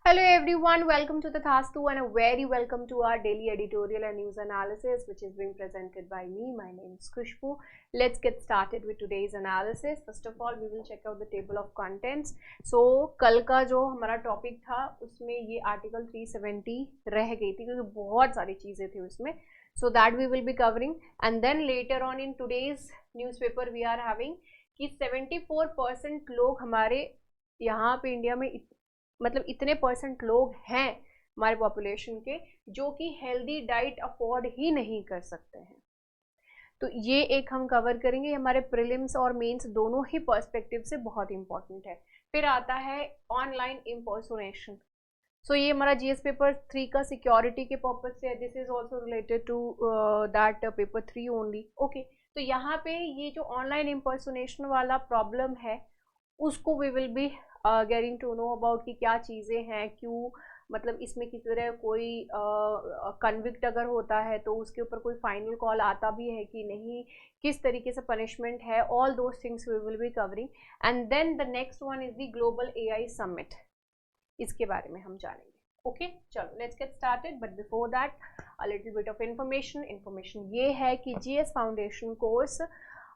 Hello everyone, welcome to the Thastu and a very welcome to our daily editorial and news analysis which is being presented by me. My name is Khushbu. Let's get started with today's analysis. First of all, we will check out the table of contents. So कल का जो हमारा topic था उसमें ये article 370 रह गई थी क्योंकि बहुत सारी चीज़ें थी उसमें. So that we will be covering and then later on in today's newspaper we are having कि 74% लोग हमारे यहाँ पे इंडिया में मतलब इतने परसेंट लोग हैं हमारे पॉपुलेशन के जो कि हेल्दी डाइट अफोर्ड ही नहीं कर सकते हैं. तो ये एक हम कवर करेंगे. हमारे प्रीलिम्स और मेंस दोनों ही पर्सपेक्टिव से बहुत इंपॉर्टेंट है. फिर आता है ऑनलाइन इम्पर्सोनेशन. सो ये हमारा जीएस पेपर 3 का सिक्योरिटी के पर्पज से. This is also related to that paper 3 only. Okay, तो यहाँ पे ये जो ऑनलाइन इम्पर्सोनेशन वाला प्रॉब्लम है उसको we will be getting to know about कि क्या चीज़ें हैं, क्यों मतलब इसमें किसी तरह कोई कन्विक्ट अगर होता है तो उसके ऊपर कोई फाइनल कॉल आता भी है कि नहीं, किस तरीके से पनिशमेंट है. All those things we will be covering. And then the next one is the global AI summit. इसके बारे में हम जानेंगे. ओके, चलो let's get started. But before that a little bit of information ये है कि जीएस फाउंडेशन कोर्स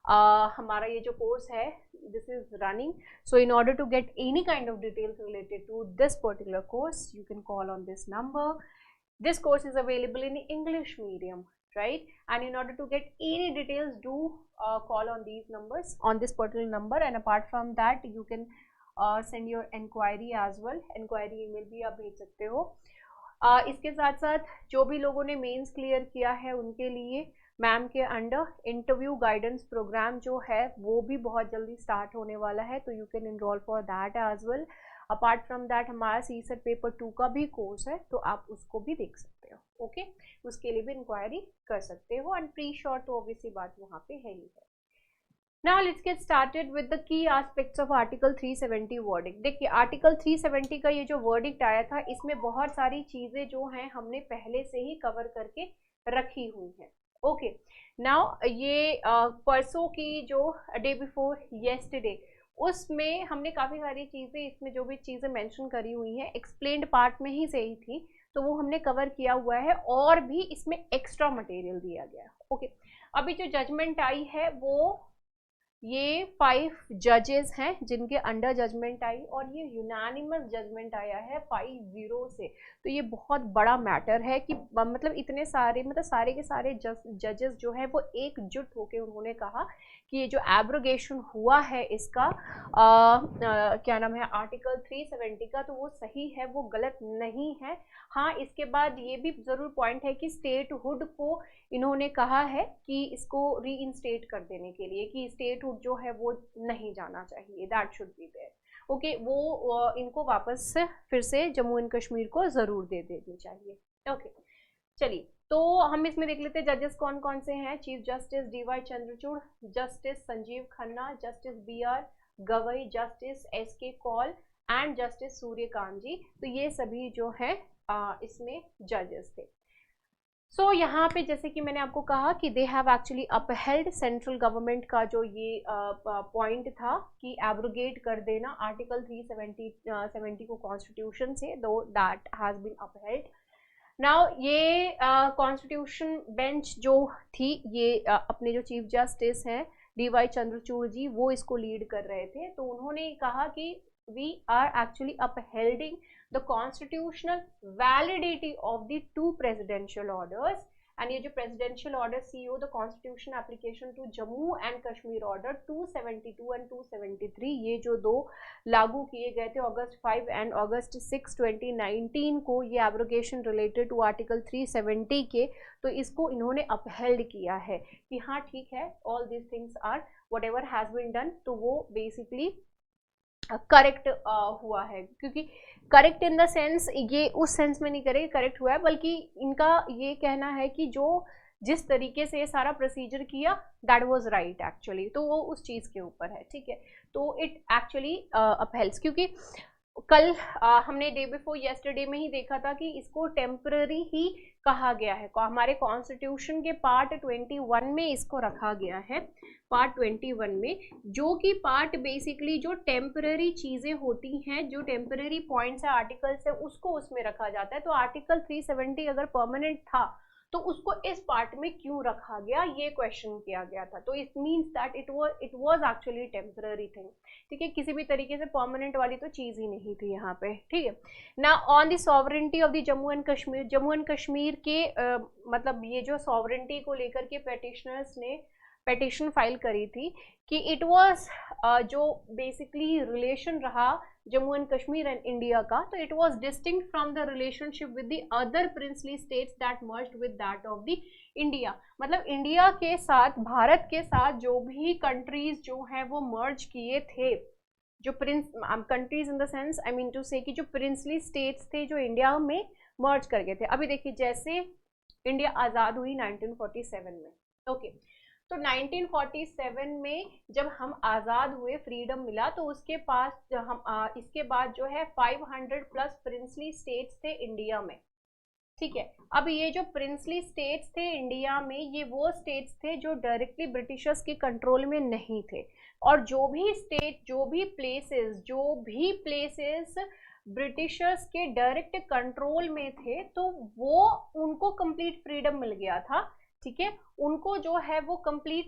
हमारा ये जो कोर्स है this is running. So in order to get any kind of details related to this particular course, you can call on this number. This course is available in English medium, right? And in order to get any details, do call on these numbers, on this particular number. And apart from that, you can send your enquiry as well. Enquiry email भी आप भेज सकते हो. इसके साथ साथ जो भी लोगों ने मेंस क्लियर किया है उनके लिए मैम के अंडर इंटरव्यू गाइडेंस प्रोग्राम जो है वो भी बहुत जल्दी स्टार्ट होने वाला है. तो you can enrol for that as well. Apart from that हमारा सीसेट पेपर 2 का भी कोर्स है तो आप उसको भी देख सकते हो. ओके, उसके लिए भी इंक्वायरी कर सकते हो. एंड प्री शॉर्ट तो ऑब्वियसली बात वहाँ पे है ही है. Now let's get started with the key aspects of Article 370 verdict. देखिए आर्टिकल 370 का ये जो वर्डिक्ट आया था इसमें बहुत सारी चीज़ें जो हैं हमने पहले से ही कवर करके रखी हुई हैं. ओके, नाउ ये परसों की जो डे बिफोर येस्टरडे उसमें हमने काफ़ी सारी चीज़ें इसमें जो भी चीज़ें मेंशन करी हुई हैं एक्सप्लेन्ड पार्ट में ही सही थी तो वो हमने कवर किया हुआ है और भी इसमें एक्स्ट्रा मटेरियल दिया गया है. ओके, अभी जो जजमेंट आई है वो ये 5 जजेस हैं जिनके अंडर जजमेंट आई और ये यूनानिमस जजमेंट आया है 5-0 से. तो ये बहुत बड़ा मैटर है कि मतलब इतने सारे मतलब सारे के सारे जजेस जो है वो एकजुट होकर उन्होंने कहा कि ये जो एब्रोगेशन हुआ है इसका क्या नाम है आर्टिकल 370 का तो वो सही है, वो गलत नहीं है. हाँ, इसके बाद ये भी ज़रूर पॉइंट है कि स्टेटहुड को इन्होंने कहा है कि इसको रीइंस्टेट कर देने के लिए कि स्टेटहुड जो है वो नहीं जाना चाहिए, that should be there. Okay, वो इनको वापस फिर से जम्मू एंड कश्मीर को ज़रूर दे देनी चाहिए. ओके, चलिए तो हम इसमें देख लेते हैं जजेस कौन कौन से हैं. Chief justice DY Chandrachud, justice Sanjiv Khanna, justice BR Gavai, justice SK Kaul and justice Suryakant ji. तो ये सभी जो है इसमें जजेस थे. सो यहाँ पे जैसे कि मैंने आपको कहा कि they have actually upheld central government का जो ये पॉइंट था कि एब्रोगेट कर देना आर्टिकल 370 को कॉन्स्टिट्यूशन से, though that has been upheld. Now ये कॉन्स्टिट्यूशन बेंच जो थी ये अपने जो चीफ जस्टिस हैं डीवाई चंद्रचूड़ जी वो इसको लीड कर रहे थे. तो उन्होंने कहा कि we are actually upholding the constitutional validity of the 2 presidential orders. and ये जो presidential order CO the constitution application to Jammu and Kashmir order 272 and 273 ये जो दो लागू किए गए थे अगस्त 5 and अगस्त 6 2019 को ये abrogation related to article 370 के, तो इसको इन्होंने upheld किया है कि हाँ ठीक है all these things are whatever has been done. तो वो basically करेक्ट हुआ है. क्योंकि करेक्ट इन द सेंस ये उस सेंस में नहीं करें करेक्ट हुआ है बल्कि इनका ये कहना है कि जो जिस तरीके से सारा प्रोसीजर किया दैट वाज राइट एक्चुअली. तो वो उस चीज़ के ऊपर है, ठीक है. तो इट एक्चुअली अपहेल्स क्योंकि कल हमने डे बिफोर येस्टरडे में ही देखा था कि इसको टेम्पररी ही कहा गया है, हमारे कॉन्स्टिट्यूशन के पार्ट 21 में इसको रखा गया है, पार्ट 21 में, जो कि पार्ट बेसिकली जो टेम्पररी चीजें होती हैं, जो टेम्पररी पॉइंट्स है आर्टिकल्स है, उसको उसमें रखा जाता है। तो आर्टिकल 370 अगर परमानेंट था तो उसको इस पार्ट में क्यों रखा गया, ये क्वेश्चन किया गया था। तो it means that it was actually temporary thing, ठीक है, किसी भी तरीके से परमानेंट वाली तो चीज ही नहीं थी यहाँ पे, ठीक है ना। On the sovereignty of the Jammu and Kashmir, Jammu and Kashmir के मतलब ये जो सॉवरेंटी को लेकर के पेटिशनर्स ने पेटिशन फाइल करी थी कि इट वाज जो बेसिकली रिलेशन रहा Jammu and Kashmir and India का, तो it was distinct from the relationship with the other princely states that merged with that of the India. मतलब इंडिया के साथ, भारत के साथ जो भी कंट्रीज जो है वो मर्ज किए थे, जो prince countries in the sense I mean to say कि जो प्रिंसली स्टेट्स थे जो इंडिया में मर्ज कर गए थे। अभी देखिए जैसे इंडिया आज़ाद हुई 1947 में, ओके, तो 1947 में जब हम आज़ाद हुए, फ्रीडम मिला, तो उसके पास हम इसके बाद जो है 500 प्लस प्रिंसली स्टेट्स थे इंडिया में, ठीक है। अब ये जो प्रिंसली स्टेट्स थे इंडिया में, ये वो स्टेट्स थे जो डायरेक्टली ब्रिटिशर्स के कंट्रोल में नहीं थे, और जो भी स्टेट, जो भी प्लेसेस ब्रिटिशर्स के डायरेक्ट कंट्रोल में थे, तो वो उनको कंप्लीट फ्रीडम मिल गया था, ठीक है, उनको जो है वो कंप्लीट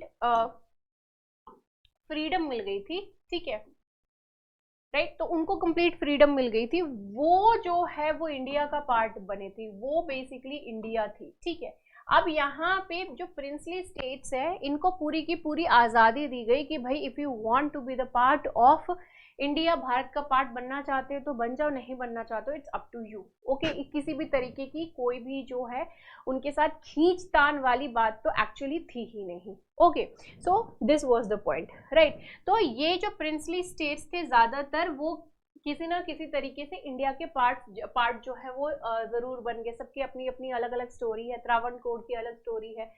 फ्रीडम मिल गई थी, ठीक है, राइट। तो उनको कंप्लीट फ्रीडम मिल गई थी, वो जो है वो इंडिया का पार्ट बने थी, वो बेसिकली इंडिया थी, ठीक है। अब यहाँ पे जो प्रिंसली स्टेट्स है, इनको पूरी की पूरी आज़ादी दी गई कि भाई if you want to be the part of India, Bharat का पार्ट बनना चाहते हो तो बन जाओ, नहीं बनना चाहते हो it's up to you, okay. किसी भी तरीके की कोई भी जो है उनके साथ खींचतान वाली बात तो एक्चुअली थी ही नहीं, okay. So this was the point, right. तो ये जो प्रिंसली स्टेट्स थे ज़्यादातर वो किसी ना किसी तरीके से इंडिया के पार्ट जो है वो ज़रूर बन गए। सबकी अपनी अपनी अलग अलग स्टोरी है, त्रावणकोर की अलग स्टोरी है,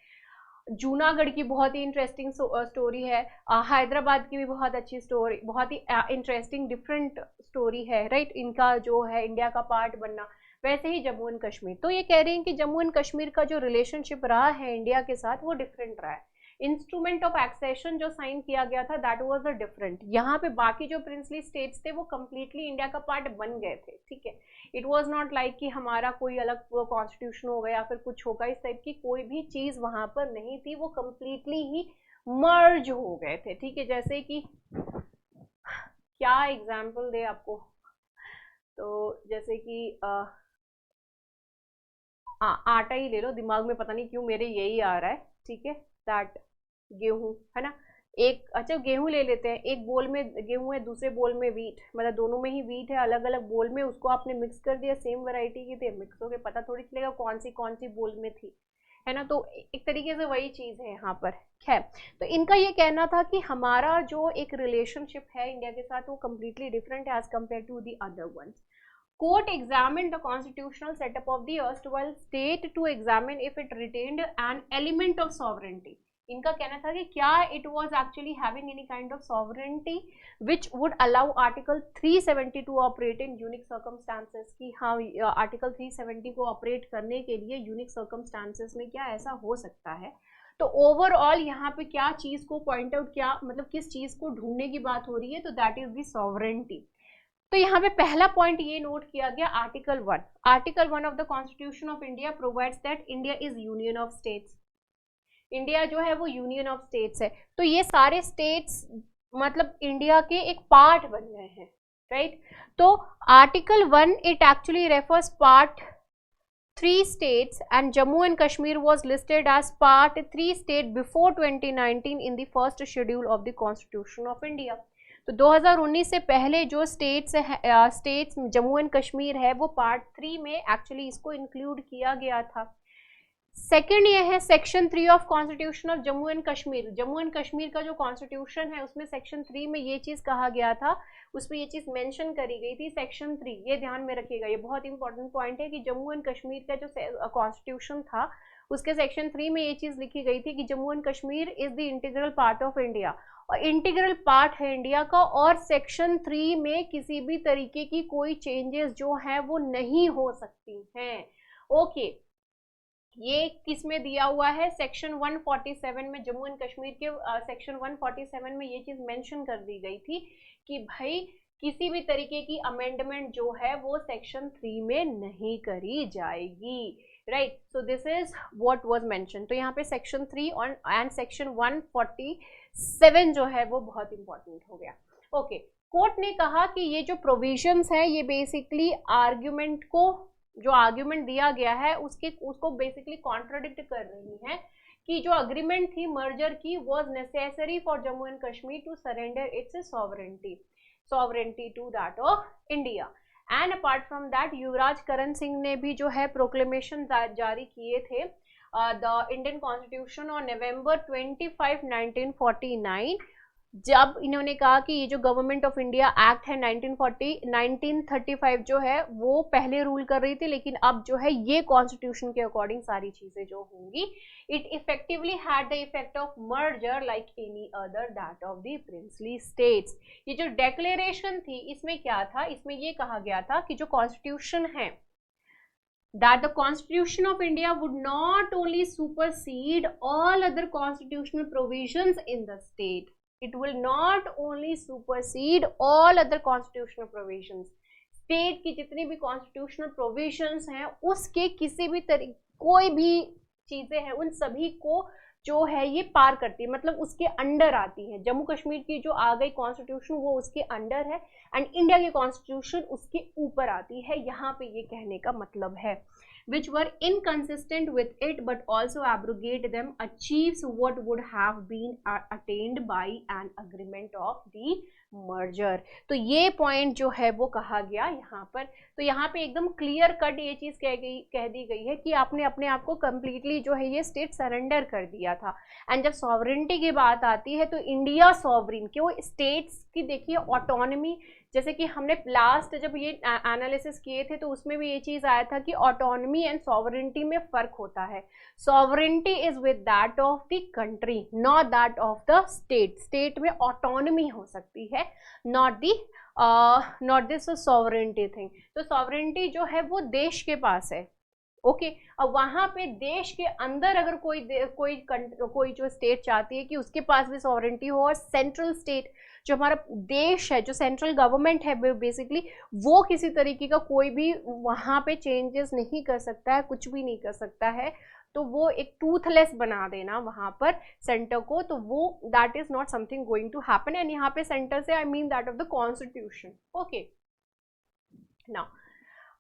जूनागढ़ की बहुत ही इंटरेस्टिंग स्टोरी है, हैदराबाद की भी बहुत अच्छी स्टोरी, बहुत ही इंटरेस्टिंग डिफरेंट स्टोरी है, राइट, इनका जो है इंडिया का पार्ट बनना। वैसे ही जम्मू एंड कश्मीर, तो ये कह रहे हैं कि जम्मू एंड कश्मीर का जो रिलेशनशिप रहा है इंडिया के साथ वो डिफरेंट रहा है। इंस्ट्रूमेंट ऑफ एक्सेशन जो साइन किया गया था दैट वाज अ डिफरेंट, यहाँ पे बाकी जो प्रिंसली स्टेट्स थे वो कम्प्लीटली इंडिया का पार्ट बन गए थे, ठीक है। इट वाज नॉट लाइक कि हमारा कोई अलग कॉन्स्टिट्यूशन होगा या फिर कुछ होगा, इस टाइप की कोई भी चीज़ वहाँ पर नहीं थी, वो कम्प्लीटली ही मर्ज हो गए थे, ठीक है। जैसे कि क्या एग्जाम्पल दे आपको, तो जैसे कि आटा ही ले लो, दिमाग में पता नहीं क्यों मेरे यही आ रहा है, ठीक है, दैट गेहूं है ना, एक, अच्छा गेहूं ले लेते हैं, एक बोल में गेहूं है, दूसरे बोल में वीट, मतलब दोनों में ही वीट है, अलग अलग बोल में, उसको आपने मिक्स कर दिया, सेम वैरायटी की थे, मिक्स हो गए, पता थोड़ी चलेगा कौन सी बोल में थी, है ना। तो एक तरीके से वही चीज़ है यहाँ पर, है। तो इनका ये कहना था कि हमारा जो एक रिलेशनशिप है इंडिया के साथ वो कम्प्लीटली डिफरेंट है as compared to the other ones. Court examined the constitutional setup of the erstwhile state to examine if it retained an element of sovereignty. इनका कहना था कि क्या it was actually having any kind of sovereignty which would allow Article 370 to operate in unique circumstances, कि हाँ Article 370 को operate करने के लिए यूनिक सर्कमस्टांसेस में क्या ऐसा हो सकता है। तो ओवरऑल यहाँ पे क्या चीज़ को पॉइंट आउट, क्या मतलब किस चीज़ को ढूंढने की बात हो रही है, तो दैट इज द सॉवरेंटी। तो यहाँ पे पहला पॉइंट ये नोट किया गया, article 1 of the constitution of India provides that India is union of states, India जो है वो यूनियन ऑफ स्टेट्स है। तो ये सारे स्टेट्स मतलब इंडिया के एक पार्ट बन गए हैं, राइट। तो article 1 it actually refers part 3 states and Jammu and Kashmir was listed as part 3 state before 2019 in the first schedule of the Constitution of India. तो 2019 से पहले जो स्टेट्स जम्मू एंड कश्मीर है वो पार्ट 3 में एक्चुअली इसको इंक्लूड किया गया था। सेकंड ये है section 3 of constitution of Jammu and Kashmir. Jammu and Kashmir का जो कॉन्स्टिट्यूशन है उसमें सेक्शन 3 में ये चीज़ कहा गया था, उसमें ये चीज़ मेंशन करी गई थी, सेक्शन 3, ये ध्यान में रखिएगा, ये बहुत इंपॉर्टेंट पॉइंट है कि जम्मू एंड कश्मीर का जो कॉन्स्टिट्यूशन था उसके सेक्शन 3 में ये चीज लिखी गई थी कि Jammu and Kashmir is the integral part of India, और इंटीग्रल पार्ट है इंडिया का, और सेक्शन 3 में किसी भी तरीके की कोई चेंजेस जो है वो नहीं हो सकती हैं। ओके, ये किस में दिया हुआ है, सेक्शन 147 में, जम्मू एंड कश्मीर के सेक्शन 147 में ये चीज मेंशन कर दी गई थी कि भाई किसी भी तरीके की अमेंडमेंट जो है वो सेक्शन 3 में नहीं करी जाएगी, right. So this is what was mention. तो यहाँ पे सेक्शन 3 एंड सेक्शन 147 जो है वो बहुत इंपॉर्टेंट हो गया। ओके, कोर्ट ने कहा कि ये जो प्रोविजंस है ये बेसिकली आर्ग्यूमेंट को, जो आर्ग्यूमेंट दिया गया है उसको बेसिकली कॉन्ट्राडिक्ट कर रही है कि जो अग्रीमेंट थी मर्जर की was necessary for Jammu and Kashmir to surrender its sovereignty to that of India. And apart from that Yuvraj Karan Singh ने भी जो है प्रोक्लेमेशन जारी किए थे the Indian constitution on November 25, 1949, जब इन्होंने कहा कि ये जो गवर्नमेंट ऑफ इंडिया एक्ट है 1935 जो है वो पहले रूल कर रही थी, लेकिन अब जो है ये कॉन्स्टिट्यूशन के अकॉर्डिंग सारी चीजें जो होंगी, it effectively had the effect of merger like any other that of the princely states. ये जो डेक्लेरेशन थी इसमें क्या था, इसमें ये कहा गया था कि जो कॉन्स्टिट्यूशन है, that the Constitution of India would not only supersede all other constitutional provisions in the state, it will not only supersede all other constitutional provisions, state की जितनी भी constitutional provisions हैं उसके किसी भी कोई भी चीजें हैं उन सभी को जो है ये पार करती है, मतलब उसके अंडर आती है। जम्मू कश्मीर की जो आ गई कॉन्स्टिट्यूशन वो उसके अंडर है एंड इंडिया की कॉन्स्टिट्यूशन उसके ऊपर आती है, यहाँ पे ये कहने का मतलब है। which were inconsistent with it but also abrogate them achieves what would have been attained by an agreement of the merger। तो ये पॉइंट जो है वो कहा गया यहाँ पर। तो यहाँ पे एकदम क्लियर कट ये चीज कह दी गई है कि आपने अपने आप को कम्प्लीटली जो है ये स्टेट सरेंडर कर दिया था। एंड जब सॉवरेंटी की बात आती है तो इंडिया सॉवरिन, क्यों स्टेट्स की देखिए ऑटोनॉमी, जैसे कि हमने लास्ट जब ये एनालिसिस किए थे तो उसमें भी ये चीज आया था कि ऑटोनॉमी एंड सॉवरेंटी में फर्क होता है। Sovereignty is with that of the country, not that of the state. State में ऑटोनॉमी हो सकती है, नॉट दिस सॉवरेंटी थिंग। तो सॉवरेंटी जो है वो देश के पास है। ओके, अब वहां पे देश के अंदर अगर कोई जो स्टेट चाहती है कि उसके पास भी सॉवरेंटी हो, और सेंट्रल स्टेट जो हमारा देश है, जो सेंट्रल गवर्नमेंट है बेसिकली, वो किसी तरीके का कोई भी वहां पे चेंजेस नहीं कर सकता है, कुछ भी नहीं कर सकता है, तो वो एक टूथलेस बना देना वहां पर सेंटर को, तो वो that is not something going to happen. And यहाँ पे सेंटर से I mean that of the constitution. Okay, now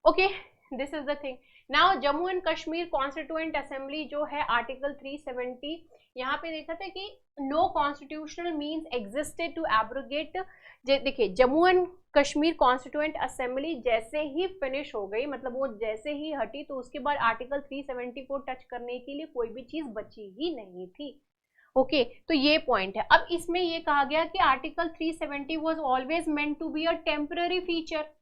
okay, this is the thing. Now Jammu and Kashmir constituent assembly जो है आर्टिकल 370, यहाँ पे देखा था कि no constitutional means existed to abrogate. देखिए Jammu and Kashmir constituent assembly जैसे ही फिनिश हो गई, मतलब वो जैसे ही हटी, तो उसके बाद आर्टिकल 370 को टच करने के लिए कोई भी चीज बची ही नहीं थी। ओके, तो ये पॉइंट है। अब इसमें ये कहा गया कि article 370 was always meant to be a temporary feature.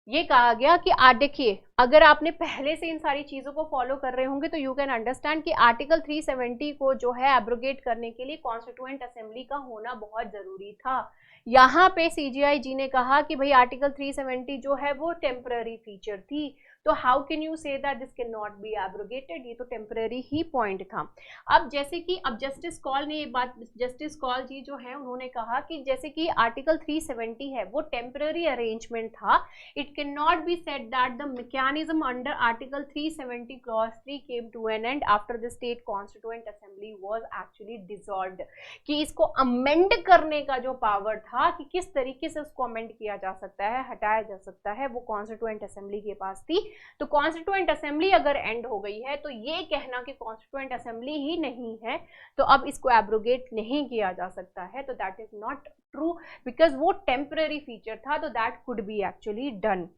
ये कहा गया कि देखिए अगर आपने पहले से इन सारी चीजों को फॉलो कर रहे होंगे तो यू कैन अंडरस्टैंड कि आर्टिकल 370 को जो है एब्रोगेट करने के लिए कॉन्स्टिट्यूएंट असेंबली का होना बहुत जरूरी था। यहाँ पे सीजीआई जी ने कहा कि भाई आर्टिकल 370 जो है वो टेम्पररी फीचर थी, तो how can you say that this can not be abrogated, ये तो टेम्पररी ही पॉइंट था। अब जैसे कि अब जस्टिस कॉल ने ये बात, जस्टिस कॉल जी जो है उन्होंने कहा कि जैसे कि आर्टिकल 370 है वो टेम्पररी अरेंजमेंट था, it can not be said that the mechanism under article 370 clause 3 came to an end after the state constituent assembly was actually dissolved। कि इसको अमेंड करने का जो पावर था कि किस तरीके से उसको अमेंड किया जा सकता है, हटाया जा सकता है, वो कॉन्स्टिट्यूएंट असेंबली के पास थी। तो कॉन्स्टिट्यूएंट असेंबली अगर एंड हो गई है तो ये कहना कि कॉन्स्टिट्यूएंट असेंबली ही नहीं है तो अब इसको एब्रोगेट नहीं किया जा सकता है, तो that is not true because वो टेम्पररी फीचर था, तो that could be actually done.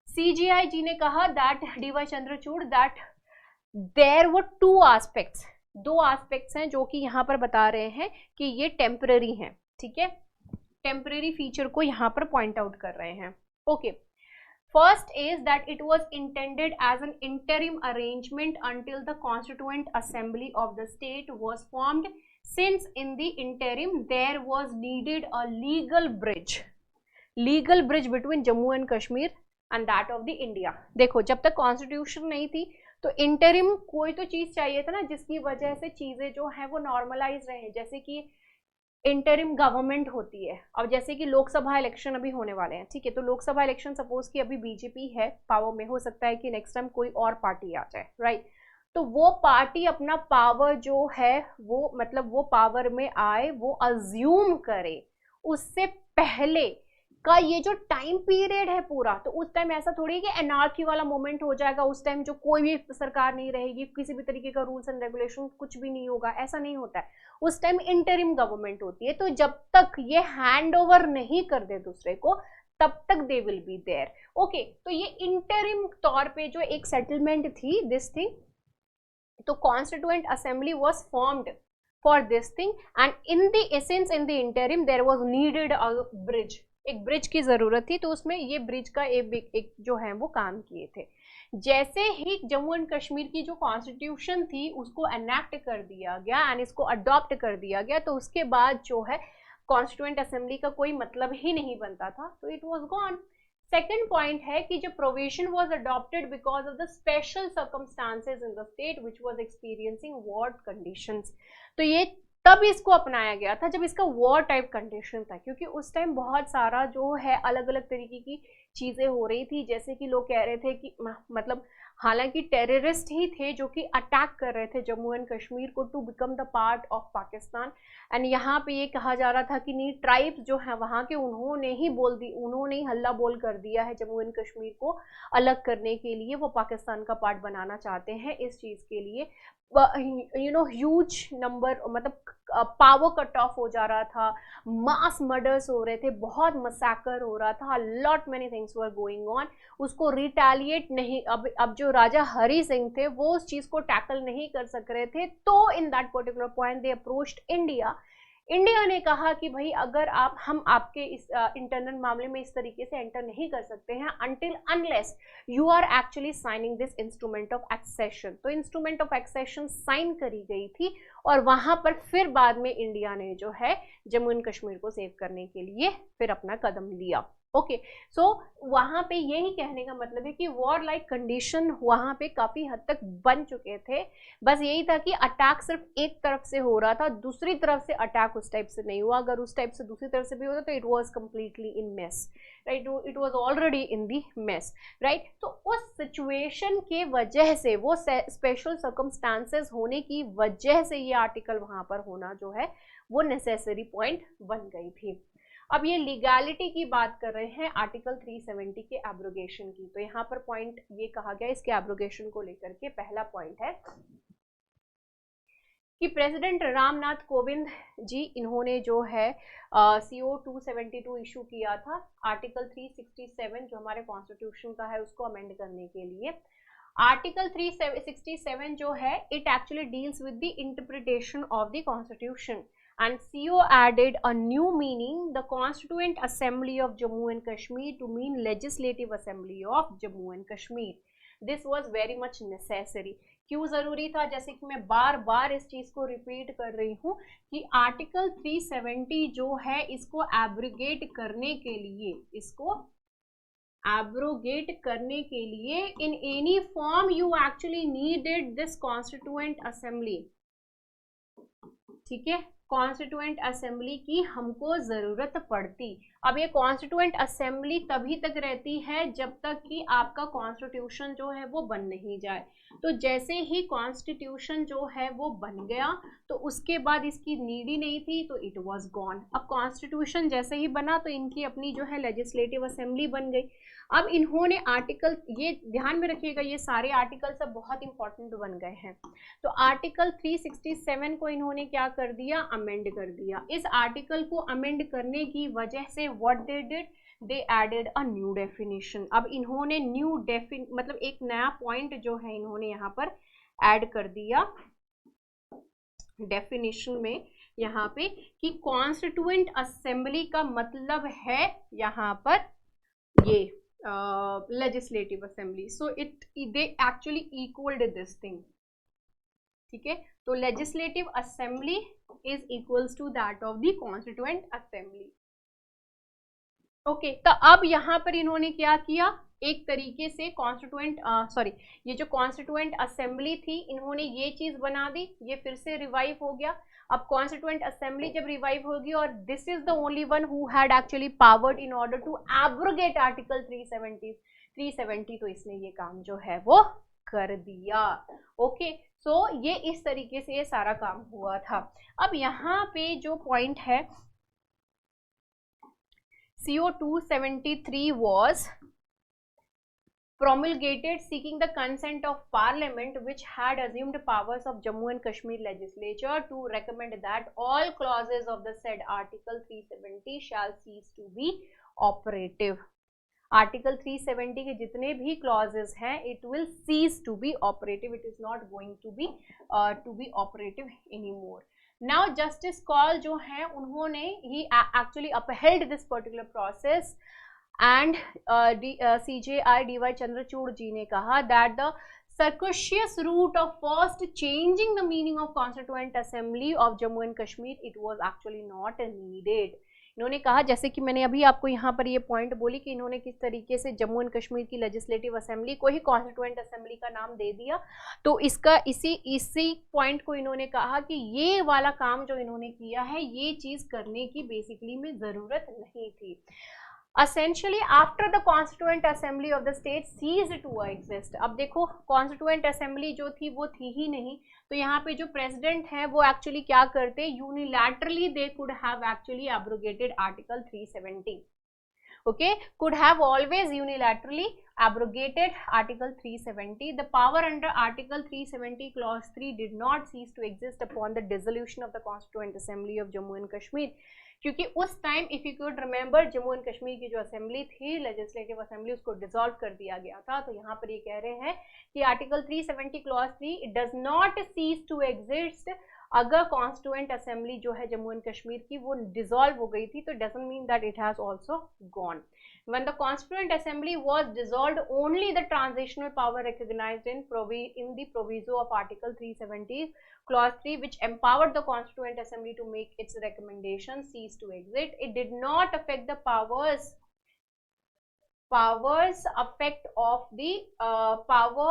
CJI ji ने कहा that DY Chandrachud that there were two aspects, दो एस्पेक्ट्स हैं जो कि यहाँ पर बता रहे हैं कि ये टेम्पररी हैं, ठीक है, टेम्पररी फीचर को यहाँ पर पॉइंट आउट कर रहे हैं। Okay, First is that it was intended as an interim arrangement until the Constituent Assembly of the state was formed, since in the interim there was needed a legal bridge between Jammu and Kashmir and that of the India. देखो, जब तक constitution नहीं थी तो interim कोई तो चीज चाहिए था ना, जिसकी वजह से चीजें जो है वो नॉर्मलाइज रहे, जैसे कि इंटरिम गवर्नमेंट होती है। अब जैसे कि लोकसभा इलेक्शन अभी होने वाले हैं, ठीक है, तो लोकसभा इलेक्शन सपोज कि अभी बीजेपी है पावर में, हो सकता है कि नेक्स्ट टाइम कोई और पार्टी आ जाए, राइट, तो वो पार्टी अपना पावर जो है वो मतलब वो पावर में आए, वो अज्यूम करे, उससे पहले का ये जो टाइम पीरियड है पूरा, तो उस टाइम ऐसा थोड़ी कि एनार्की वाला मोमेंट हो जाएगा, उस टाइम जो कोई भी सरकार नहीं रहेगी, किसी भी तरीके का रूल्स एंड रेगुलेशन कुछ भी नहीं होगा, ऐसा नहीं होता है। उस टाइम इंटरिम गवर्नमेंट होती है, तो जब तक ये हैंड ओवर नहीं कर दे दूसरे को तब तक they will be there. Okay, तो ये इंटरिम तौर पे जो एक सेटलमेंट थी दिस थिंग, तो constituent assembly was formed for this thing and in the essence in the interim there was needed a bridge, एक ब्रिज की जरूरत थी, तो उसमें ये ब्रिज का एक जो है वो काम किए थे। जैसे ही जम्मू एंड कश्मीर की जो कॉन्स्टिट्यूशन थी उसको एनेक्ट कर दिया गया एंड इसको अडॉप्ट कर दिया गया, तो उसके बाद जो है कॉन्स्टिट्यूएंट असेंबली का कोई मतलब ही नहीं बनता था, तो it was gone. Second point है कि जो provision was adopted because of the special circumstances in the state which was experiencing war conditions, तो ये तब इसको अपनाया गया था जब इसका वॉर टाइप कंडीशन था, क्योंकि उस टाइम बहुत सारा जो है अलग अलग तरीके की चीजें हो रही थी, जैसे कि लोग कह रहे थे कि मतलब हालांकि टेररिस्ट ही थे जो कि अटैक कर रहे थे जम्मू एंड कश्मीर को to become the part of Pakistan, and यहाँ पे ये कहा जा रहा था कि नहीं, ट्राइब्स जो है वहाँ के उन्होंने ही हल्ला बोल कर दिया है जम्मू एंड कश्मीर को अलग करने के लिए, वो पाकिस्तान का पार्ट बनाना चाहते हैं। इस चीज के लिए ह्यूज नंबर मतलब पावर कट ऑफ हो जा रहा था, मास मर्डर्स हो रहे थे, बहुत मसैकर हो रहा था, lot many things were going on. उसको रिटेलिएट नहीं, अब जो राजा हरि सिंह थे वो उस चीज को टैकल नहीं कर सक रहे थे, तो in that particular point they approached India ने कहा कि भाई अगर हम आपके इस इंटरनल मामले में इस तरीके से एंटर नहीं कर सकते हैं until unless you are actually signing this instrument of accession. तो इंस्ट्रूमेंट ऑफ एक्सेशन साइन करी गई थी और वहां पर फिर बाद में इंडिया ने जो है जम्मू एंड कश्मीर को सेव करने के लिए फिर अपना कदम लिया। ओके, सो वहां पे यही कहने का मतलब है कि वॉर लाइक कंडीशन वहां पे काफी हद तक बन चुके थे, बस यही था कि अटैक सिर्फ एक तरफ से हो रहा था, दूसरी तरफ से अटैक उस टाइप से नहीं हुआ। अगर उस टाइप से दूसरी तरफ से भी होता तो it was completely in mess, right, it was already in the mess, right. तो उस सिचुएशन के वजह से, वो स्पेशल सर्कमस्टांसेस होने की वजह से ये आर्टिकल वहां पर होना जो है वो नेसेसरी पॉइंट बन गई थी। अब ये लीगैलिटी की बात कर रहे हैं आर्टिकल 370 के एब्रोगेशन की, तो यहाँ पर पॉइंट ये कहा गया इसके एब्रोगेशन को लेकर के, पहला पॉइंट है कि प्रेसिडेंट रामनाथ कोविंद जी इन्होंने जो है CO 272 इशू किया था आर्टिकल 367 जो हमारे कॉन्स्टिट्यूशन का है उसको अमेंड करने के लिए। आर्टिकल 367 जो है it actually deals with the interpretation of the constitution and CO added a new meaning, the Constituent Assembly of Jammu and Kashmir, to mean Legislative Assembly of Jammu and Kashmir. This was very much necessary. क्यों जरूरी था, जैसे कि मैं बार बार इस चीज को repeat कर रही हूँ कि आर्टिकल 370 जो है इसको एब्रोगेट करने के लिए in any form you actually needed this Constituent Assembly, ठीक है, कॉन्स्टिट्यूएंट असेंबली की हमको जरूरत पड़ती। अब ये कॉन्स्टिट्यूएंट असेंबली तभी तक रहती है जब तक कि आपका कॉन्स्टिट्यूशन जो है वो बन नहीं जाए। तो जैसे ही कॉन्स्टिट्यूशन जो है वो बन गया तो उसके बाद इसकी नीड ही नहीं थी, तो इट वाज गॉन। अब कॉन्स्टिट्यूशन जैसे ही बना तो इनकी अपनी जो है लेजिस्लेटिव असेंबली बन गई। अब इन्होंने आर्टिकल, ये ध्यान में रखिएगा, ये सारे आर्टिकल सब बहुत इंपॉर्टेंट बन गए हैं। तो आर्टिकल 367 को इन्होंने क्या कर दिया, अमेंड कर दिया। इस आर्टिकल को अमेंड करने की वजह से what they did, they added a new definition. अब इन्होंने मतलब एक नया पॉइंट जो है इन्होंने यहाँ पर ऐड कर दिया डेफिनेशन में यहाँ पे कि कॉन्स्टिट्यूएंट असेंबली का मतलब है यहाँ पर ये legislative assembly. So they actually equaled this thing. ठीक है, तो legislative assembly is equals to that of the constituent assembly. Okay तो अब यहाँ पर इन्होंने क्या किया, एक तरीके से कॉन्स्टिट्यूएंट ये जो कॉन्स्टिट्यूएंट असेंबली थी इन्होंने ये चीज बना दी, ये फिर से रिवाइव हो गया. अब कॉन्स्टिट्यूएंट असेंबली जब रिवाइव होगी और this is the only one who had actually powered in order to abrogate article 370, तो इसने ये काम जो है वो कर दिया. ओके सो ये इस तरीके से ये सारा काम हुआ था. अब यहाँ पे जो पॉइंट है, CO 273 was promulgated seeking the consent of Parliament, which had assumed powers of Jammu and Kashmir legislature to recommend that all clauses of the said Article 370 shall cease to be operative. Article 370 के जितने भी clauses हैं, it will cease to be operative. It is not going to be operative anymore. Now Justice Kaul जो है उन्होंने he actually upheld this particular process and CJI DY Chandrachud जी ने कहा that the circuitous route of first changing the meaning of Constituent Assembly of Jammu and Kashmir, it was actually not needed. इन्होंने कहा, जैसे कि मैंने अभी आपको यहाँ पर ये पॉइंट बोली कि इन्होंने किस तरीके से जम्मू एंड कश्मीर की लेजिस्लेटिव असेंबली को ही कॉन्स्टिट्यूएंट असेंबली का नाम दे दिया, तो इसका इसी पॉइंट को इन्होंने कहा कि ये वाला काम जो इन्होंने किया है ये चीज़ करने की बेसिकली में ज़रूरत नहीं थी. Essentially after the constituent assembly of the state ceased to exist. अब देखो constituent assembly जो थी वो थी ही नहीं, तो यहाँ पे जो president है वो actually क्या करते, unilaterally they could have actually abrogated article 370. Okay, could have always unilaterally abrogated article 370. The power under article 370 clause 3 did not cease to exist upon the dissolution of the constituent assembly of Jammu and Kashmir. क्योंकि उस time if you could remember Jammu and Kashmir की जो assembly थी, legislative assembly, उसको dissolve कर दिया गया था. तो यहाँ पर ये कह रहे हैं कि article 370 clause 3 it does not cease to exist. अगर कॉन्स्टिट्यूएंट असेंबली जो है जम्मू एंड कश्मीर की वो डिसॉल्व हो गई थी, तो doesn't mean that it has also gone. When the Constituent Assembly was dissolved, only the transitional power recognized in the proviso of Article 370 Clause 3, which empowered the Constituent Assembly to make its recommendations, ceased to exist. It did not affect the powers effect of the power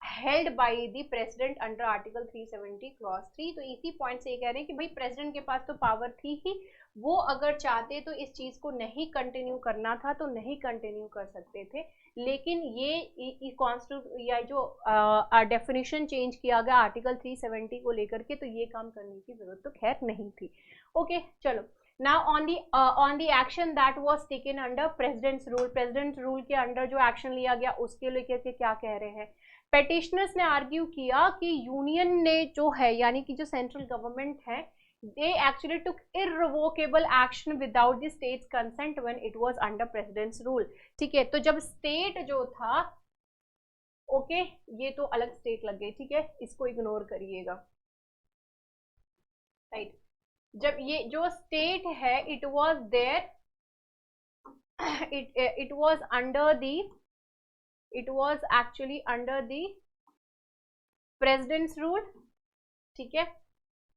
held by the President under Article 370 Clause 3. तो इसी point से ये कह रहे हैं कि भाई president के पास तो पावर थी ही, वो अगर चाहते तो इस चीज़ को नहीं कंटिन्यू करना था तो नहीं कंटिन्यू कर सकते थे, लेकिन ये या जो डेफिनेशन चेंज किया गया आर्टिकल 370 को लेकर के, तो ये काम करने की जरूरत तो खैर नहीं थी. ओके चलो, now on the action that was taken under presidents rule के अंडर जो एक्शन लिया गया उसके लेकर के क्या कह रहे हैं. पेटिशनर्स ने आर्ग्यू किया कि यूनियन ने जो है, यानी कि जो सेंट्रल गवर्नमेंट है, they actually took irrevocable action without the state's consent when it was under president's rule. ठीक है, तो जब स्टेट जो था, ओके ये तो अलग स्टेट लग गई, ठीक है, इसको इग्नोर करिएगा. राइट, जब ये जो स्टेट है it was there, it was actually under the president's rule. ठीक है,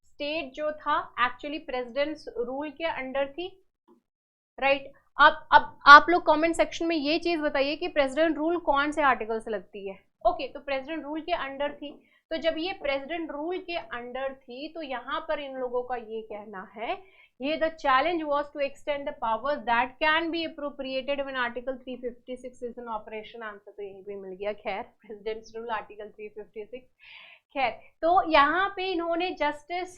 स्टेट जो था एक्चुअली प्रेसिडेंट्स रूल के अंडर थी. राइट, अब आप लोग कमेंट सेक्शन में ये चीज बताइए कि प्रेसिडेंट रूल कौन से आर्टिकल से लगती है. ओके, तो प्रेसिडेंट रूल के अंडर थी. तो जब ये प्रेसिडेंट रूल के अंडर थी तो यहाँ पर इन लोगों का ये कहना है, ये the challenge was to extend the powers that can be appropriated when article 356 is in operation. Answer तो यहीं पे मिल गया. खैर, प्रेसिडेंट्स रूल आर्टिकल 356. खैर, तो यहाँ पे इन्होंने justice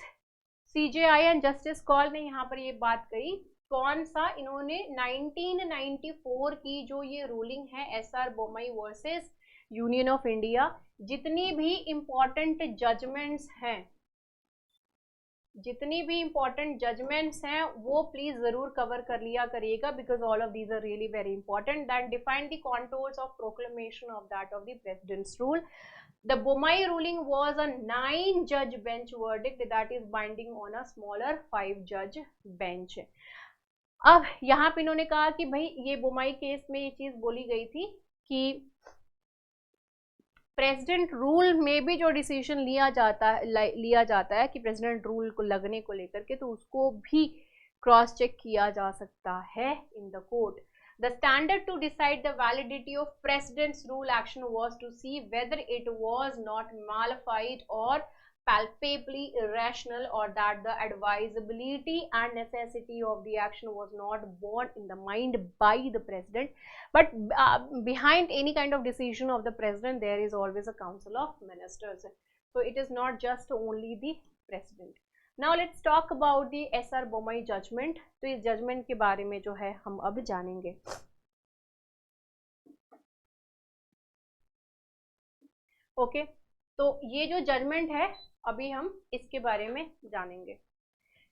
CJI and justice call ने यहाँ पर ये बात कही. कौन सा, इन्होंने 1994 की जो ये रूलिंग है SR Bommai versus union of India, जितनी भी इंपॉर्टेंट जजमेंट्स हैं वो प्लीज जरूर कवर कर लिया करिएगा, because all of these are really very important. That define the contours of proclamation of that of the president's rule. The Bommai ruling was a 9-judge bench verdict that is binding on a smaller 5-judge bench. अब यहाँ पे इन्होंने कहा कि भाई ये Bommai case में ये चीज बोली गई थी कि प्रेसिडेंट रूल में भी जो डिसीजन लिया जाता है कि प्रेसिडेंट रूल को लगने को लेकर के, तो उसको भी क्रॉस चेक किया जा सकता है in the court. The standard to decide the validity of president's rule action was to see whether it was not malified or palpably irrational, or that the advisability and necessity of the action was not borne in the mind by the president. But behind any kind of decision of the president, there is always a council of ministers. So it is not just only the president. Now let's talk about the SR Bommai judgement. तो इस judgement के बारे में जो है हम अब जानेंगे. ओके, तो ये जो जजमेंट है अभी हम इसके बारे में जानेंगे.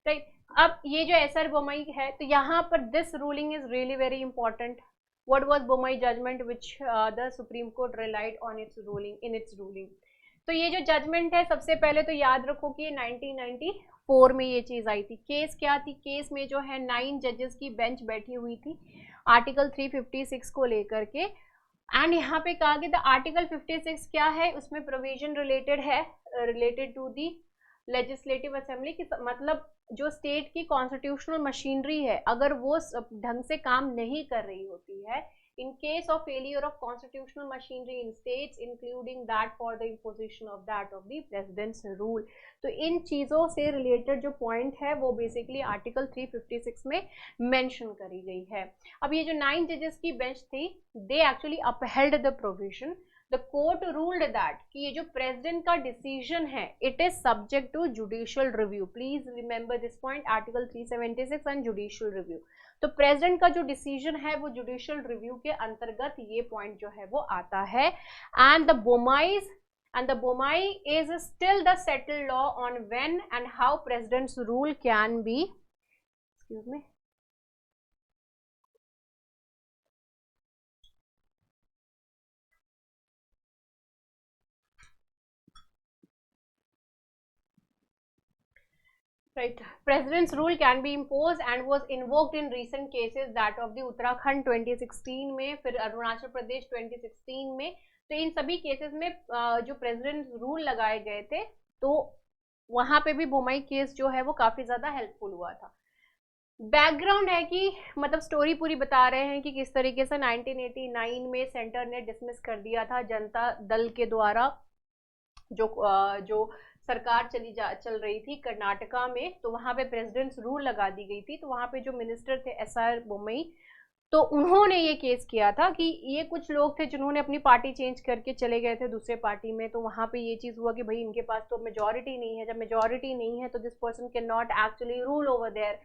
राइट, अब ये जो SR बोमाई है, तो यहाँ पर this ruling is really very important. What was Bommai judgement which the Supreme Court relied on its ruling in its ruling. तो ये जो जजमेंट है, सबसे पहले तो याद रखो कि 1994 में ये चीज आई थी. केस क्या थी? केस में जो है 9 जजेस की बेंच बैठी हुई थी आर्टिकल 356 को लेकर के. एंड यहाँ पे कहा कि द आर्टिकल 56 क्या है, उसमें provision related to the legislative assembly की, मतलब जो स्टेट की कॉन्स्टिट्यूशनल मशीनरी है, अगर वो ढंग से काम नहीं कर रही होती है, in case of failure of constitutional machinery in states, including that for the imposition of the president's rule. तो इन चीज़ों से रिलेटेड जो पॉइंट है वो बेसिकली आर्टिकल 356 में मेंशन करी गई है. अब ये जो 9 जजेस की बेंच थी, they actually upheld the provision. The court ruled that कि ये जो प्रेसिडेंट का डिसीजन है, it is subject to judicial review. Please remember this point, article 376 and judicial review. तो प्रेसिडेंट का जो डिसीजन है वो जुडिशियल रिव्यू के अंतर्गत ये पॉइंट जो है वो आता है. And the Bommai is still the settled law on when and how presidents rule can be, excuse me, right, president's rule can be imposed and was invoked in recent cases, that of the Uttarakhand 2016 में, फिर अरुणाचल प्रदेश 2016 में. तो इन सभी cases में जो president rule लगाए गए थे, तो वहां पे भी बोमाई केस जो है वो काफी ज्यादा हेल्पफुल हुआ था. बैकग्राउंड है कि मतलब स्टोरी पूरी बता रहे हैं कि किस तरीके से 1989 में सेंटर ने डिसमिस कर दिया था जनता दल के द्वारा जो सरकार चल रही थी कर्नाटका में. तो वहां पे प्रेसिडेंट्स रूल लगा दी गई थी. तो वहां पे जो मिनिस्टर थे SR बोमाई, तो उन्होंने ये केस किया था कि ये कुछ लोग थे जिन्होंने अपनी पार्टी चेंज करके चले गए थे दूसरे पार्टी में. तो वहां पे ये चीज हुआ कि भाई इनके पास तो मेजॉरिटी नहीं है. जब मेजॉरिटी नहीं है तो this person can not actually rule over there.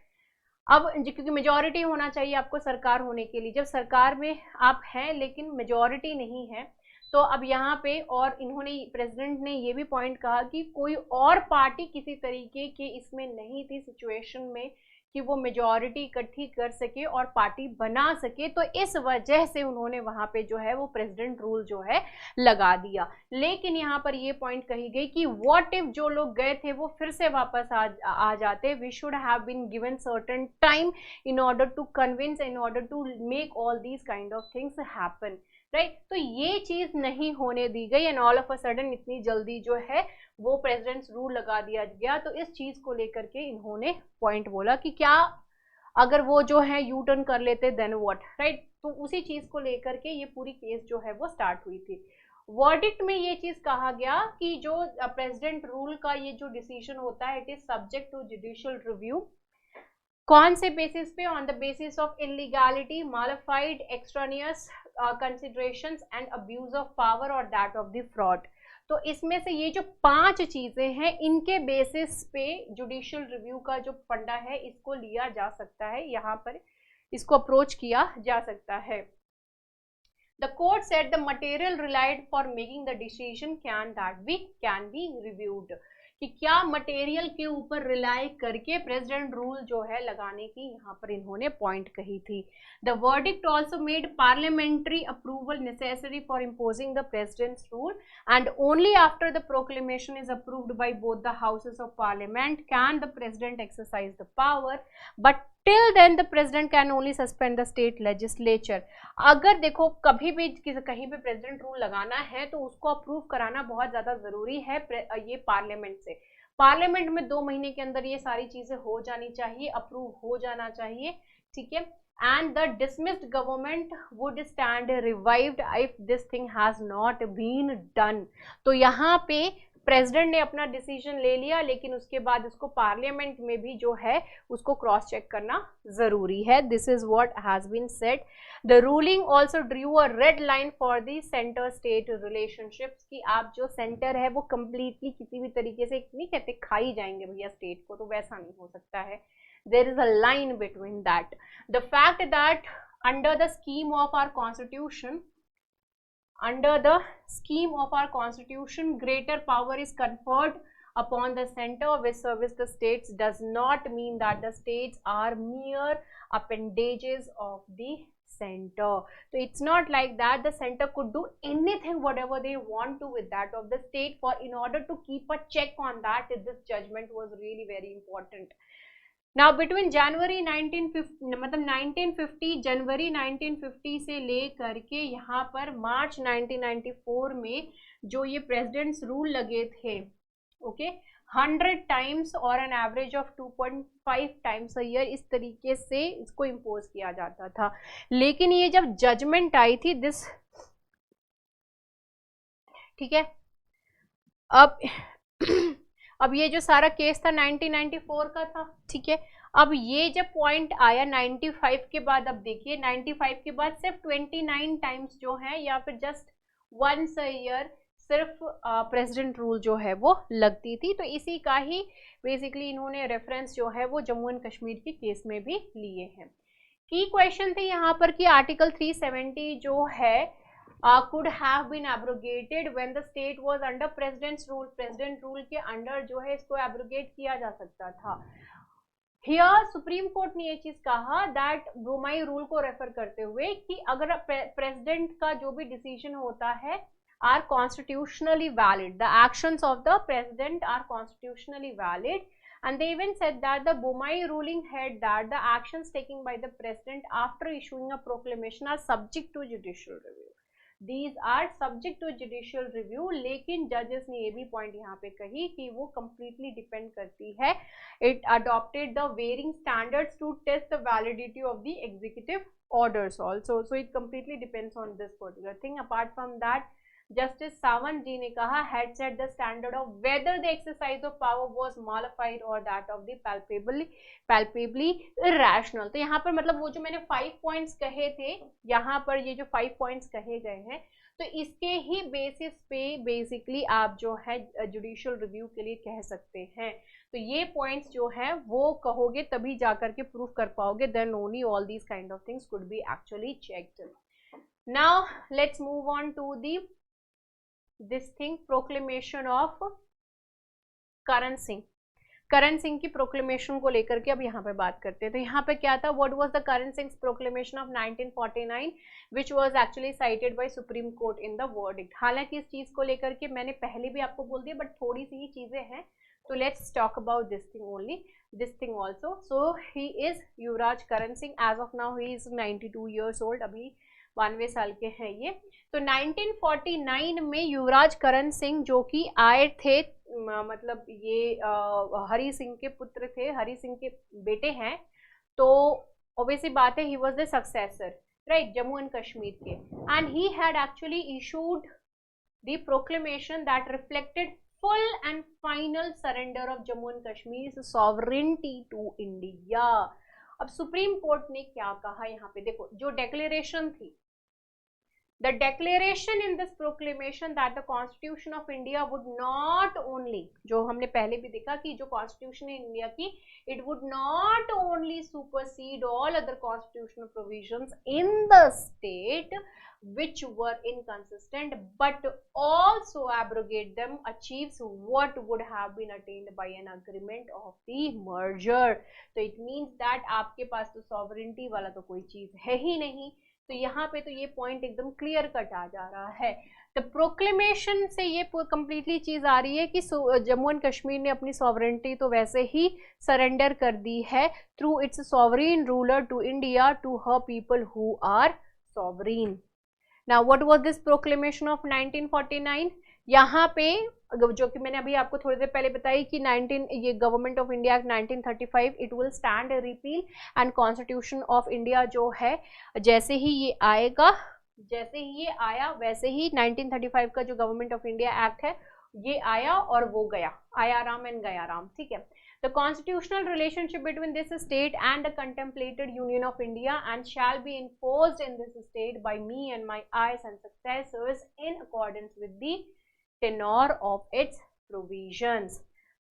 अब क्योंकि मेजॉरिटी होना चाहिए आपको सरकार होने के लिए, जब सरकार में आप हैं लेकिन मेजॉरिटी नहीं है, तो अब यहाँ पे और इन्होंने प्रेसिडेंट ने ये भी पॉइंट कहा कि कोई और पार्टी किसी तरीके के इसमें नहीं थी सिचुएशन में कि वो मेजॉरिटी इकट्ठी कर सके और पार्टी बना सके. तो इस वजह से उन्होंने वहां पे जो है वो प्रेसिडेंट रूल जो है लगा दिया. लेकिन यहाँ पर ये पॉइंट कही गई कि व्हाट इफ जो लोग गए थे वो फिर से वापस आ जाते. We should have been given certain time in order to convince, in order to make all these kind of things happen. Right, तो ये चीज नहीं होने दी गई and all of a sudden इतनी जल्दी जो है वो प्रेसिडेंट्स रूल लगा दिया गया. तो इस चीज को लेकर के इन्होंने पॉइंट बोला कि क्या अगर वो जो है यू टर्न कर लेते देन व्हाट. राइट, तो उसी चीज को लेकर के ये पूरी केस जो है वो स्टार्ट हुई थी. वर्डिक्ट में ये चीज कहा गया कि जो प्रेसिडेंट रूल का ये जो डिसीजन होता है, it is subject to judicial review. कौन से बेसिस पे? On the basis of illegality, modified extraneous considerations and abuse of power और दैट ऑफ द फ्रॉड. तो इसमें से ये जो 5 चीजें हैं, इनके बेसिस पे जुडिशियल रिव्यू का जो फंडा है इसको लिया जा सकता है, यहाँ पर इसको अप्रोच किया जा सकता है. The court said the material relied for making the decision can be reviewed. कि क्या मटेरियल के ऊपर रिलाई करके प्रेसिडेंट रूल जो है लगाने की यहाँ पर इन्होंने पॉइंट कही थी. The verdict also made parliamentary approval necessary for imposing the president's rule and only after the proclamation is approved by both the houses of parliament can the president exercise the power. But till then the president can only suspend the state legislature. अगर देखो कभी भी कहीं पे president rule लगाना है तो उसको अप्रूव कराना बहुत ज्यादा जरूरी है ये पार्लियामेंट से। पार्लियामेंट में 2 महीने के अंदर ये सारी चीजें हो जानी चाहिए, अप्रूव हो जाना चाहिए, ठीक है। And the dismissed government would stand revived if this thing has not been done. तो यहाँ पे प्रेसिडेंट ने अपना डिसीजन ले लिया, लेकिन उसके बाद उसको पार्लियामेंट में भी जो है उसको क्रॉस चेक करना जरूरी है। This is what has been said. The ruling also drew a red line for the centre state relationships, कि आप जो सेंटर है वो कंप्लीटली किसी भी तरीके से नहीं कहते खाई जाएंगे भैया स्टेट को, तो वैसा नहीं हो सकता है। There is a line between that. The fact that under the scheme of our constitution, under the scheme of our constitution, greater power is conferred upon the center which service the states, does not mean that the states are mere appendages of the center. So it's not like that the center could do anything whatever they want to with that of the state. For in order to keep a check on that, this judgment was really very important. Now between January 1950 मतलब 1950 जनवरी 1950 से ले करके यहाँ पर मार्च 1994 में जो ये presidents rule लगे थे, ओके, 100 टाइम्स और an average of 2.5 times a year, इस तरीके से इसको इम्पोज किया जाता था। लेकिन ये जब जजमेंट आई थी दिस, ठीक है, अब ये जो सारा केस था 1994 का था, ठीक है। अब ये जब पॉइंट आया 95 के बाद, अब देखिए 95 के बाद सिर्फ 29 टाइम्स जो है या फिर जस्ट वंस अ ईयर सिर्फ प्रेसिडेंट रूल जो है वो लगती थी। तो इसी का ही बेसिकली इन्होंने रेफरेंस जो है वो जम्मू एंड कश्मीर के केस में भी लिए हैं। की क्वेश्चन थे यहाँ पर कि आर्टिकल 370 जो है could have been abrogated when the state was under president's rule, president rule के अंडर जो है इसको एब्रोगेट किया जा सकता था। हियर सुप्रीम कोर्ट ने ये चीज कहा दैट बोमाई रूल को रेफर करते हुए कि अगर प्रेसिडेंट का जो भी डिसीजन होता है are constitutionally valid, the actions of the president are constitutionally valid, and they even said that the Boumai ruling had that the actions taken by the president after issuing a proclamation are subject to judicial review. These are subject to judicial review, लेकिन जजेस ने ये भी point यहाँ पे कही कि वो completely डिपेंड करती है, it adopted the varying standards to test the validity of the executive orders also, so it completely depends on this particular thing. Apart from that, justice Sawant ji ने कहा had set the standard of whether the exercise of power was modified or that of the palpably irrational. तो यहाँ पर मतलब वो जो मैंने 5 points कहे थे, यहाँ पर ये जो 5 पॉइंट्स कहे गए हैं, तो इसके ही बेसिस पे बेसिकली आप जो है जुडिशियल रिव्यू के लिए कह सकते हैं। तो ये पॉइंट्स जो है वो कहोगे तभी जाकर के प्रूफ कर पाओगे, then only all these kind of things could be actually checked. Now let's move on to the this thing, proclamation of Karan Singh. Karan Singh की प्रोक्लेमेशन को लेकर के अब यहाँ पे बात करते हैं। तो यहाँ पे क्या था, what was the Karan Singh proclamation of 1949 which was actually cited by Supreme Court in the verdict. हालांकि इस चीज को लेकर के मैंने पहले भी आपको बोल दिया, बट थोड़ी सी ही चीजें हैं, तो let's talk about this thing only, this thing also. So he is Yuvraj Karan Singh, as of now he is 92 years old, अभी 92 साल के हैं ये। तो 1949 में युवराज करण सिंह जो कि आए थे, मतलब ये हरि सिंह के पुत्र थे, हरि सिंह के बेटे हैं, तो ऑब्वियसली बात है he was the successor, right, Jammu and Kashmir के, and he had actually issued the proclamation that reflected full and final surrender of Jammu and Kashmir sovereignty to India. अब सुप्रीम कोर्ट ने क्या कहा यहाँ पे देखो, जो डेक्लेरेशन थी, the declaration in this proclamation that the constitution of India would not only, जो हमने पहले भी देखा कि जो constitution है इंडिया की, it would not only supersede all other constitutional provisions in the state which were inconsistent, but also abrogate them, achieves what would have been attained by an agreement of the merger. तो it means that आपके पास तो sovereignty वाला तो कोई चीज है ही नहीं, तो यहाँ पे तो ये पॉइंट एकदम क्लियर कट आ जा रहा है। द प्रोक्लेमेशन से ये कंप्लीटली चीज आ रही है कि जम्मू एंड कश्मीर ने अपनी सॉवरेंटी तो वैसे ही सरेंडर कर दी है through its sovereign ruler to India to her people who are sovereign. Now what was this proclamation of 1949? यहाँ पे जो कि मैंने अभी आपको थोड़ी देर पहले बताई कि ये government of India act 1935 it will stand repeal and constitution of India जो है जैसे ही ये आएगा, जैसे ही ये आया वैसे ही 1935 का जो गवर्नमेंट ऑफ इंडिया एक्ट है ये आया और वो गया, आया राम एंड गया राम, ठीक है। The constitutional relationship between this state and the contemplated Union of India and shall be enforced in this state by me and my heirs and successors in accordance with the tenor of its provisions।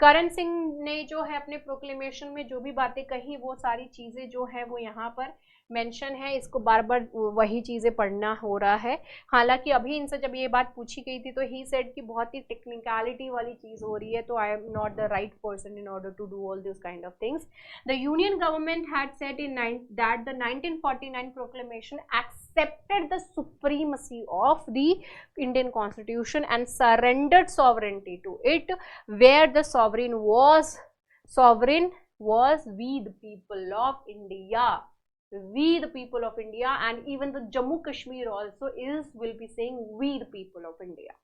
करण सिंह ने जो है अपने proclamation में जो भी बातें कही वो सारी चीजें जो है वो यहाँ पर मेंशन है, इसको बार बार वही चीजें पढ़ना हो रहा है। हालांकि अभी इनसे जब ये बात पूछी गई थी तो ही सेड कि बहुत ही टेक्निकलिटी वाली चीज हो रही है, तो I am not the right person in order to do all this kind of things. The union government had said in that the 1949 proclamation accepted the supremacy of the Indian Constitution and surrendered sovereignty to it, where the sovereign was we the people of India, we the people of India, and even the Jammu Kashmir also will be saying we the people of India.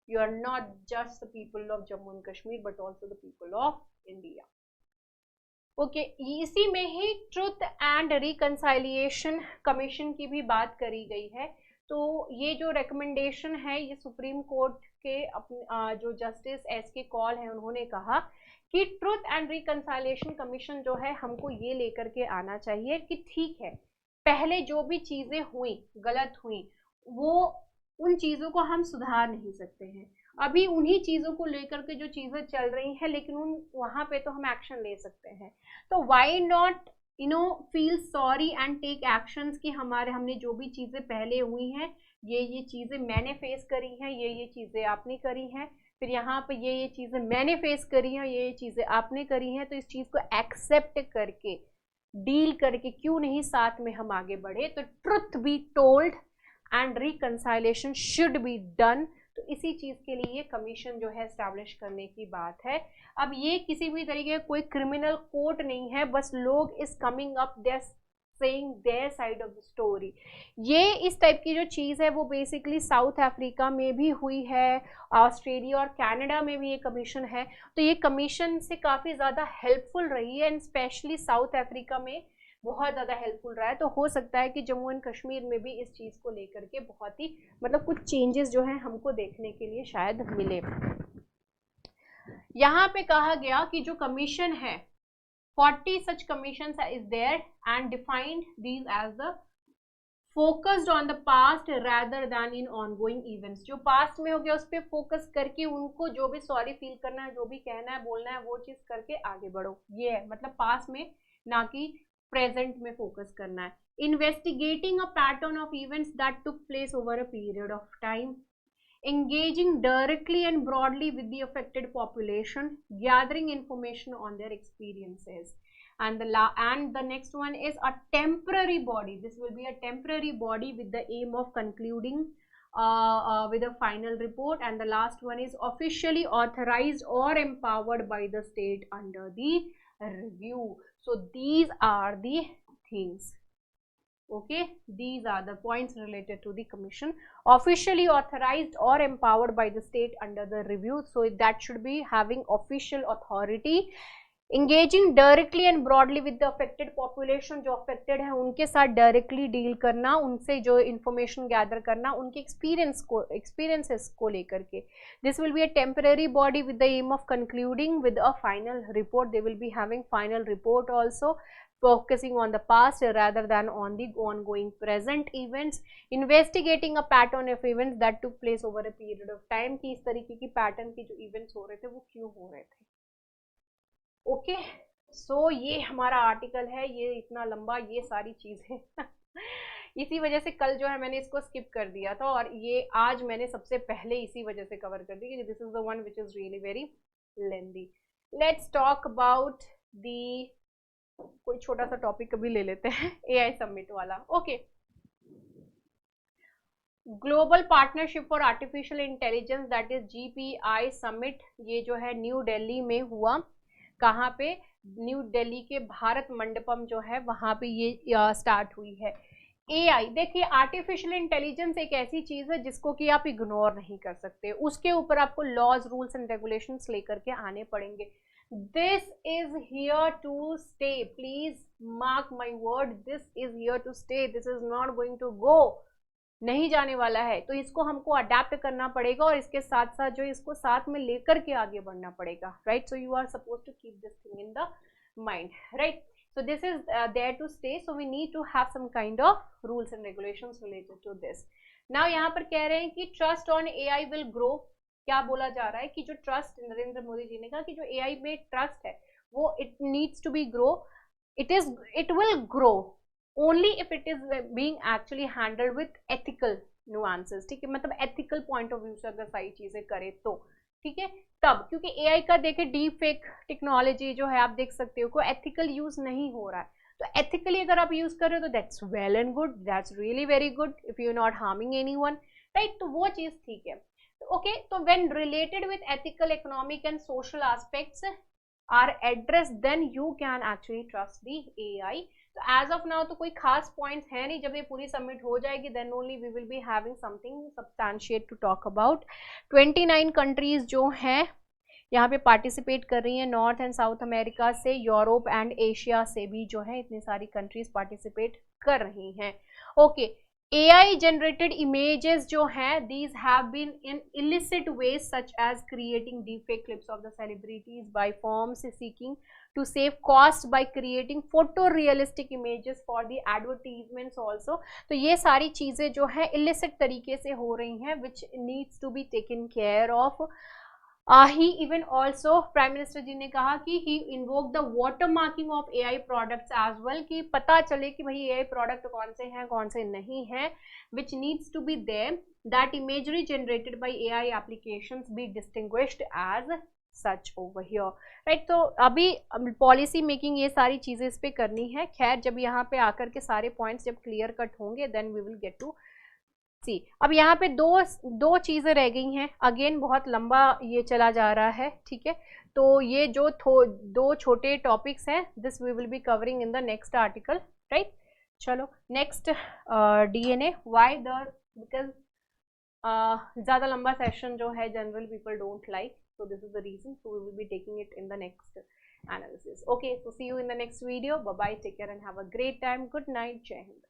You are not just the people of Jammu and Kashmir but also the people of India. Okay इसी में ही truth and रिकंसाइलिएशन commission की भी बात करी गई है। तो ये जो रिकमेंडेशन है ये सुप्रीम कोर्ट के अपने जो जस्टिस एस.के. कॉल है उन्होंने कहा कि ट्रुथ एंड रिकंसाइलिएशन कमीशन जो है हमको ये लेकर के आना चाहिए कि ठीक है पहले जो भी चीज़ें हुई गलत हुई वो उन चीज़ों को हम सुधार नहीं सकते हैं, अभी उन्हीं चीज़ों को लेकर के जो चीज़ें चल रही हैं लेकिन वहाँ पे तो हम एक्शन ले सकते हैं। तो why not feel sorry and take actions कि हमने जो भी चीज़ें पहले हुई हैं ये चीज़ें मैंने फेस करी हैं, ये चीज़ें आपने करी हैं, फिर यहाँ पे ये चीज़ें मैंने फेस करी हैं, ये चीज़ें आपने करी हैं, तो इस चीज़ को एक्सेप्ट करके डील करके क्यों नहीं साथ में हम आगे बढ़े। तो truth be told and reconciliation should be done, तो इसी चीज़ के लिए कमीशन जो है एस्टैब्लिश करने की बात है। अब ये किसी भी तरीके का कोई क्रिमिनल कोर्ट नहीं है, बस लोग is coming up there saying their side of the story. ये इस टाइप की जो चीज़ है वो बेसिकली साउथ अफ्रीका में भी हुई है, ऑस्ट्रेलिया और कनाडा में भी ये कमीशन है। तो ये कमीशन से काफ़ी ज़्यादा हेल्पफुल रही है एंड स्पेशली साउथ अफ्रीका में बहुत ज़्यादा हेल्पफुल रहा है। तो हो सकता है कि जम्मू एंड कश्मीर में भी इस चीज़ को लेकर के बहुत ही कुछ चेंजेस जो हैं हमको देखने के लिए शायद मिले। यहाँ पे कहा गया कि जो कमीशन है 40 such commissions is there and defined these as the focused on the past rather than in ongoing events। जो पास्ट में हो गया उस पर फोकस करके उनको जो भी सॉरी फील करना है, जो भी कहना है बोलना है वो चीज़ करके आगे बढ़ो, ये है मतलब पास्ट में ना कि प्रेजेंट में फोकस करना है। Investigating a pattern of events that took place over a period of time, engaging directly and broadly with the affected population, gathering information on their experiences, and the next one is a temporary body. This will be a temporary body with the aim of concluding with a final report, and the last one is officially authorized or empowered by the state under the review. So these are the things. Okay, these are the points related to the commission. Officially authorized or empowered by the state under the review, so that should be having official authority. Engaging directly and broadly with the affected population, जो affected है उनके साथ directly deal करना, उनसे जो information gather करना, उनके experiences को लेकर के। This will be a temporary body with the aim of concluding with a final report. They will be having final report also, focusing on the past rather than on the ongoing present events, investigating a pattern of events that took place over a period of time, कि इस तरीके की pattern की जो events हो रहे थे वो क्यों हो रहे थे। ओके सो ये हमारा आर्टिकल है, ये इतना लंबा, ये सारी चीज़ें इसी वजह से कल जो है मैंने इसको स्किप कर दिया था और ये आज मैंने सबसे पहले इसी वजह से कवर कर दी कि this is the one which is really very lengthy. Let's talk about the कोई छोटा सा टॉपिक कभी ले लेते हैं AI सबमिट वाला। Okay global partnership for artificial intelligence that is GPI summit, ये जो है न्यू दिल्ली में हुआ। कहाँ पे? न्यू दिल्ली के भारत मंडपम जो है वहां पे ये स्टार्ट हुई है। AI, देखिए आर्टिफिशियल इंटेलिजेंस एक ऐसी चीज है जिसको कि आप इग्नोर नहीं कर सकते, उसके ऊपर आपको लॉज रूल्स एंड रेगुलेशंस लेकर के आने पड़ेंगे। This is here to stay, please mark my word, this is here to stay, this is not going to go, नहीं जाने वाला है। तो इसको हमको अडेप्ट करना पड़ेगा और इसके साथ साथ जो इसको साथ में लेकर के आगे बढ़ना पड़ेगा, right. So you are suppose to keep this thing in the mind, right. So this is there to stay, so we need to have some kind of rules and regulations related to this. Now यहाँ पर कह रहे हैं कि trust on AI will grow। क्या बोला जा रहा है कि जो ट्रस्ट, नरेंद्र मोदी जी ने कहा कि जो AI में ट्रस्ट है वो it needs to be grow, it will grow only if it is being actually handled with ethical nuances, ठीक है, मतलब ethical point of view से अगर सारी चीजें करे तो, ठीक है। तब क्योंकि AI का देखे डीप फेक टेक्नोलॉजी जो है आप देख सकते हो, कोई एथिकल यूज नहीं हो रहा है, तो एथिकली अगर आप यूज कर रहे हो तो that's well and good, that's really very good if you are not harming anyone, right. तो वो चीज ठीक है, ओके। तो when related with ethical, economic and social aspects are address, then you can actually trust the AI। तो as of now तो कोई खास पॉइंट्स है नहीं, जब ये पूरी सबमिट हो जाएगी then only we will be having something substantiate to talk about. 29 countries जो हैं यहाँ पे पार्टिसिपेट कर रही हैं, नॉर्थ एंड साउथ अमेरिका से, यूरोप एंड एशिया से भी जो है इतनी सारी कंट्रीज पार्टिसिपेट कर रही हैं, ओके। AI जनरेटेड इमेजेस जो हैं, these have been in illicit ways such as creating deepfake clips of the celebrities by firms seeking to save cost by creating photorealistic images for the advertisements also। तो ये सारी चीजें जो है illicit तरीके से हो रही हैं, which needs to be taken care of। He even also, prime minister ji ने कहा कि he invoked the watermarking of AI products as well, कि पता चले कि भाई AI प्रोडक्ट कौन से हैं कौन से नहीं हैं, which needs to be there, that imagery generated by AI applications be distinguished as such over here, right। तो अभी पॉलिसी मेकिंग ये सारी चीजें इस पे करनी है। खैर जब यहाँ पे आकर के सारे पॉइंट्स जब क्लियर कट होंगे then we will get to see. अब यहाँ पे दो चीजें रह गई हैं, अगेन बहुत लंबा ये चला जा रहा है, ठीक है। तो ये जो दो छोटे टॉपिक्स हैं, this we will be covering in the next article, right. चलो next DNA, why the, because ज़्यादा लंबा सेशन जो है general people don't like, so this is the reason, so we will be taking it in the next analysis, okay। So see you in the next video, bye bye, take care and have a great time, good night, jai hind।